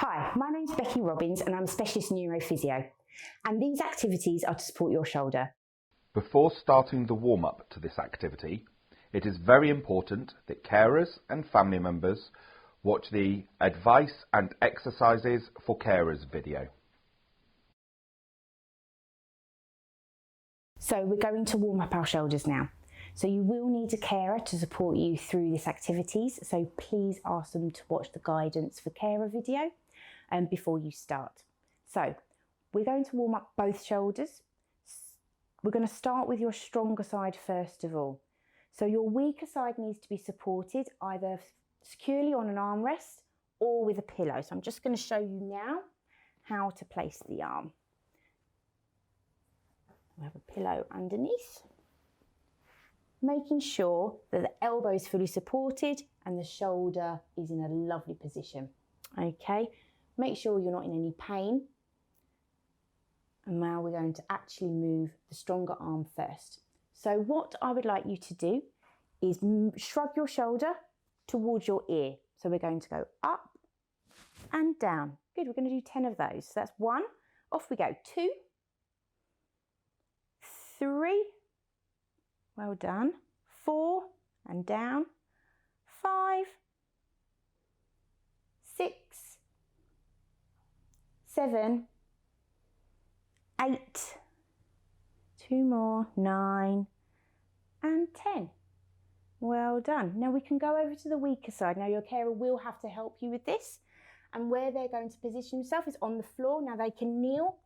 Hi, my name's Becky Robins and I'm a specialist neurophysio, and these activities are to support your shoulder. Before starting the warm-up to this activity, it is very important that carers and family members watch the Advice and Exercises for Carers video. So we're going to warm up our shoulders now. So you will need a carer to support you through these activities, so please ask them to watch the guidance for carer video before you start. So we're going to warm up both shoulders. We're going to start with your stronger side first of all. So your weaker side needs to be supported either securely on an armrest or with a pillow. So I'm just going to show you now how to place the arm. We have a pillow underneath, making sure that the elbow is fully supported and the shoulder is in a lovely position. Okay, make sure you're not in any pain. And now we're going to actually move the stronger arm first. So what I would like you to do is shrug your shoulder towards your ear. So we're going to go up and down. Good, we're going to do 10 of those. So that's 1, off we go, 2, 3, well done, 4 and down, 5, 6, 7, 8, 2 more, 9 and 10. Well done. Now we can go over to the weaker side. Now your carer will have to help you with this, and where they're going to position themselves is on the floor. Now they can kneel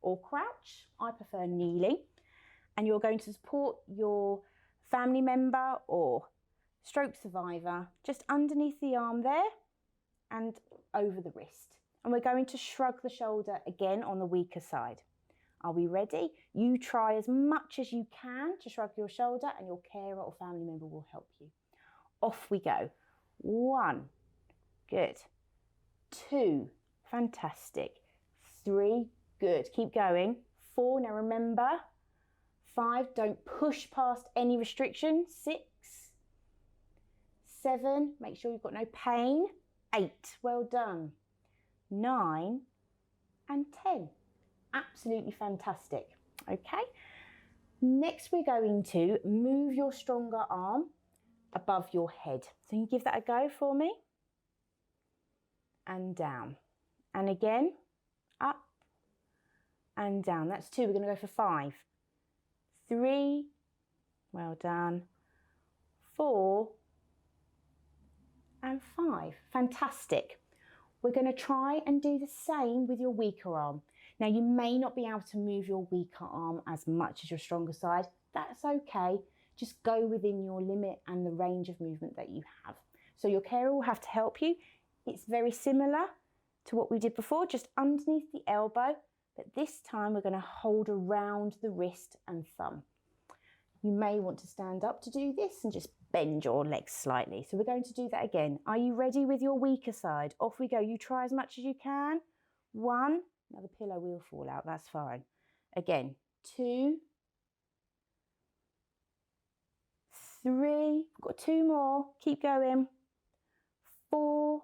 or crouch. I prefer kneeling. And you're going to support your family member or stroke survivor just underneath the arm there and over the wrist. And we're going to shrug the shoulder again on the weaker side. Are we ready? You try as much as you can to shrug your shoulder and your carer or family member will help you. Off we go. 1, good. 2, fantastic. 3, good. Keep going. 4, now remember. 5, don't push past any restriction. 6, 7, make sure you've got no pain. 8, well done. 9 and 10. Absolutely fantastic. Okay, next we're going to move your stronger arm above your head. So you give that a go for me. And down. And again, up and down. That's 2. We're going to go for 5. 3, well done, 4 and 5. Fantastic. We're going to try and do the same with your weaker arm. Now you may not be able to move your weaker arm as much as your stronger side. That's okay. Just go within your limit and the range of movement that you have. So your carer will have to help you. It's very similar to what we did before, just underneath the elbow, but this time we're going to hold around the wrist and thumb. You may want to stand up to do this and just bend your legs slightly. So we're going to do that again. Are you ready with your weaker side? Off we go. You try as much as you can. 1, now the pillow will fall out, that's fine. Again, 2, 3, we've got 2 more, keep going. 4,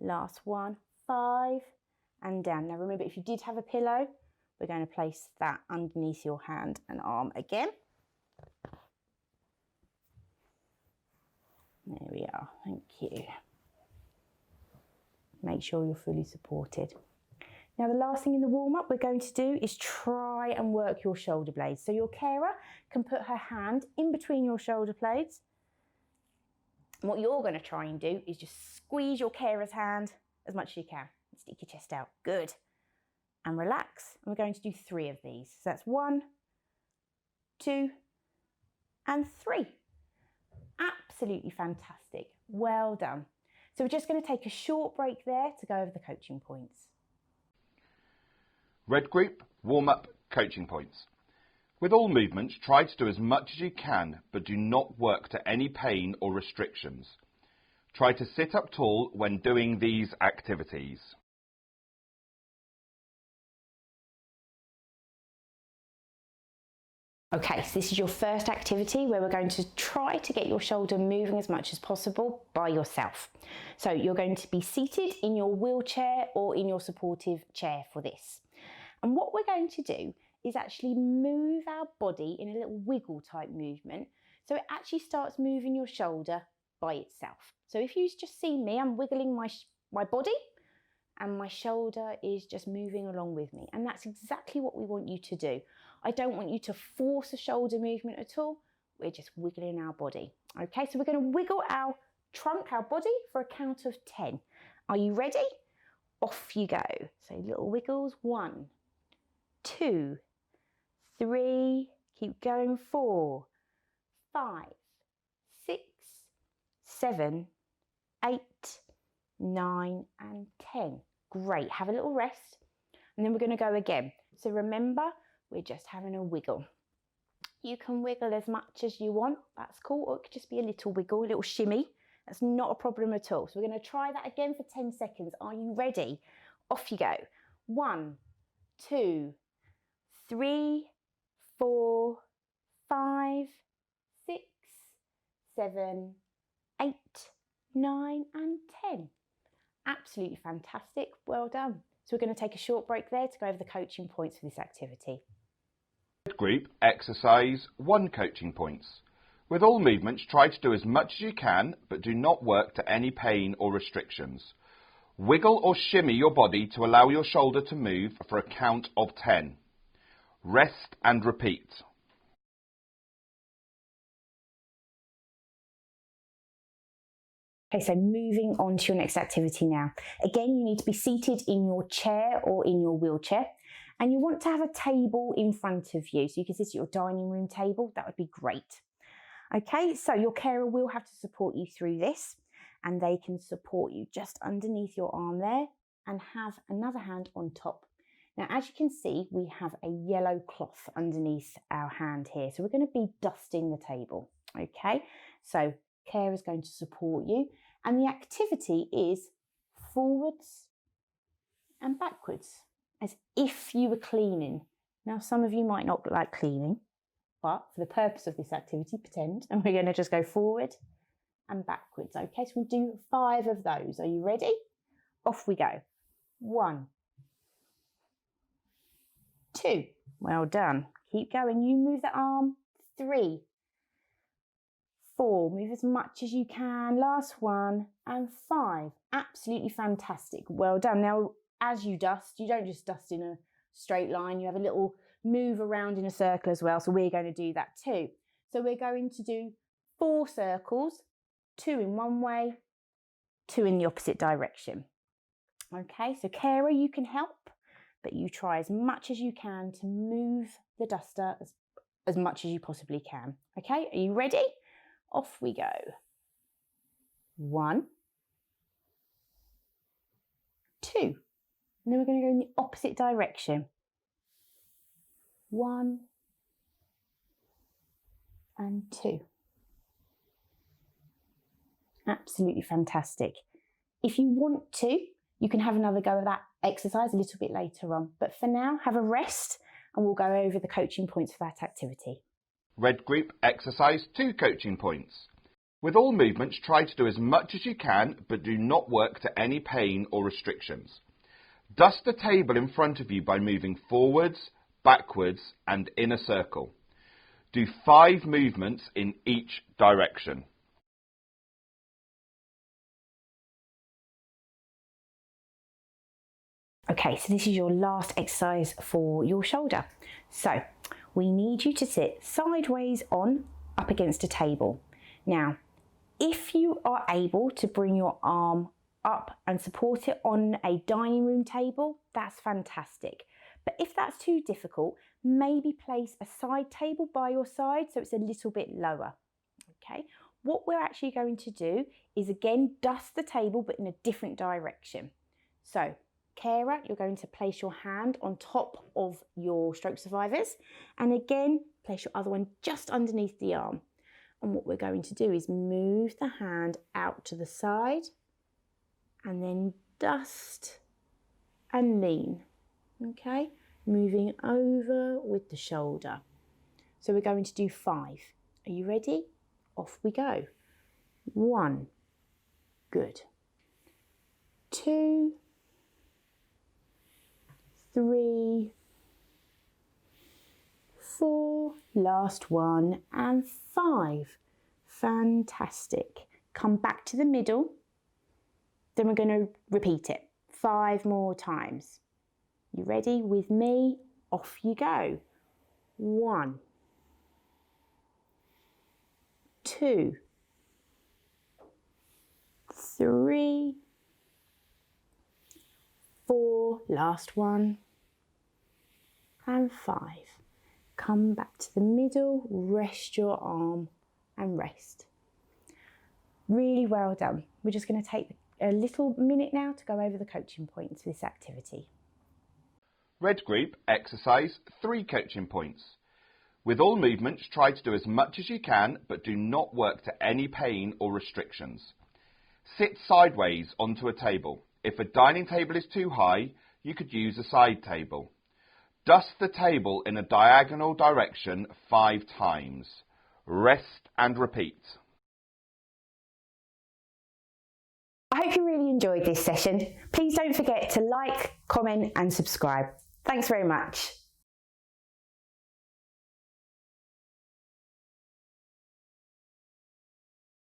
last one, 5, and down. Now remember, if you did have a pillow, we're going to place that underneath your hand and arm again. There we are, thank you. Make sure you're fully supported. Now the last thing in the warm-up we're going to do is try and work your shoulder blades. So your carer can put her hand in between your shoulder blades. And what you're going to try and do is just squeeze your carer's hand as much as you can. Stick your chest out, good. And relax. And we're going to do 3 of these. So that's 1, 2, and 3. Absolutely fantastic. Well done. So we're just going to take a short break there to go over the coaching points. Red group, warm-up, coaching points. With all movements, try to do as much as you can, but do not work to any pain or restrictions. Try to sit up tall when doing these activities. Okay, so this is your first activity where we're going to try to get your shoulder moving as much as possible by yourself. So you're going to be seated in your wheelchair or in your supportive chair for this. And what we're going to do is actually move our body in a little wiggle type movement. So it actually starts moving your shoulder by itself. So if you just see me, I'm wiggling my body and my shoulder is just moving along with me. And that's exactly what we want you to do. I don't want you to force a shoulder movement at all. We're just wiggling our body. Okay, so we're going to wiggle our trunk, our body, for a count of 10. Are you ready? Off you go. So little wiggles. 1, 2, 3, keep going. 4, 5, 6, 7, 8, 9 and 10. Great, have a little rest and then we're going to go again. So remember, we're just having a wiggle. You can wiggle as much as you want, that's cool, or it could just be a little wiggle, a little shimmy. That's not a problem at all. So we're going to try that again for 10 seconds. Are you ready? Off you go. 1, 2, 3, 4, 5, 6, 7, 8, 9 and 10. Absolutely fantastic, well done. So we're going to take a short break there to go over the coaching points for this activity. Group exercise 1 coaching points. With all movements, try to do as much as you can, but do not work to any pain or restrictions. Wiggle or shimmy your body to allow your shoulder to move for a count of 10. Rest and repeat. Okay, so moving on to your next activity now. Again, you need to be seated in your chair or in your wheelchair, and you want to have a table in front of you. So you can sit at your dining room table, that would be great. Okay, so your carer will have to support you through this, and they can support you just underneath your arm there and have another hand on top. Now, as you can see, we have a yellow cloth underneath our hand here. So we're going to be dusting the table. Okay, so care is going to support you, and the activity is forwards and backwards as if you were cleaning. Now, some of you might not like cleaning, but for the purpose of this activity, pretend, and we're going to just go forward and backwards. Okay, so we'll do 5 of those. Are you ready? Off we go. 1, 2, well done. Keep going. You move the arm. 3, 4, move as much as you can. Last one. And 5. Absolutely fantastic. Well done. Now, as you dust, you don't just dust in a straight line. You have a little move around in a circle as well. So we're going to do that too. So we're going to do 4 circles, 2 in one way, 2 in the opposite direction. Okay, so carer, you can help, but you try as much as you can to move the duster as much as you possibly can. Okay, are you ready? Off we go. 1, 2, and then we're going to go in the opposite direction. 1 and 2. Absolutely fantastic. If you want to, you can have another go at that exercise a little bit later on. But for now, have a rest and we'll go over the coaching points for that activity. Red group exercise 2 coaching points. With all movements, try to do as much as you can, but do not work to any pain or restrictions. Dust the table in front of you by moving forwards, backwards and in a circle. Do 5 movements in each direction. Okay, so this is your last exercise for your shoulder. So we need you to sit sideways on up against a table. Now, if you are able to bring your arm up and support it on a dining room table, that's fantastic. But if that's too difficult, maybe place a side table by your side so it's a little bit lower. Okay, what we're actually going to do is again dust the table but in a different direction. So carer, you're going to place your hand on top of your stroke survivors and again place your other one just underneath the arm. And what we're going to do is move the hand out to the side and then dust and lean. Okay, moving over with the shoulder. So we're going to do 5. Are you ready? Off we go. 1. Good. 2, 3, 4, last one, and 5. Fantastic. Come back to the middle. Then we're going to repeat it 5 more times. You ready with me? Off you go. 1, 2, 3, 4, last one, and 5. Come back to the middle, rest your arm and rest. Really well done. We're just going to take a little minute now to go over the coaching points for this activity. Red group, exercise 3 coaching points. With all movements, try to do as much as you can, but do not work to any pain or restrictions. Sit sideways onto a table. If a dining table is too high, you could use a side table. Dust the table in a diagonal direction 5 times. Rest and repeat. I hope you really enjoyed this session. Please don't forget to like, comment and subscribe. Thanks very much.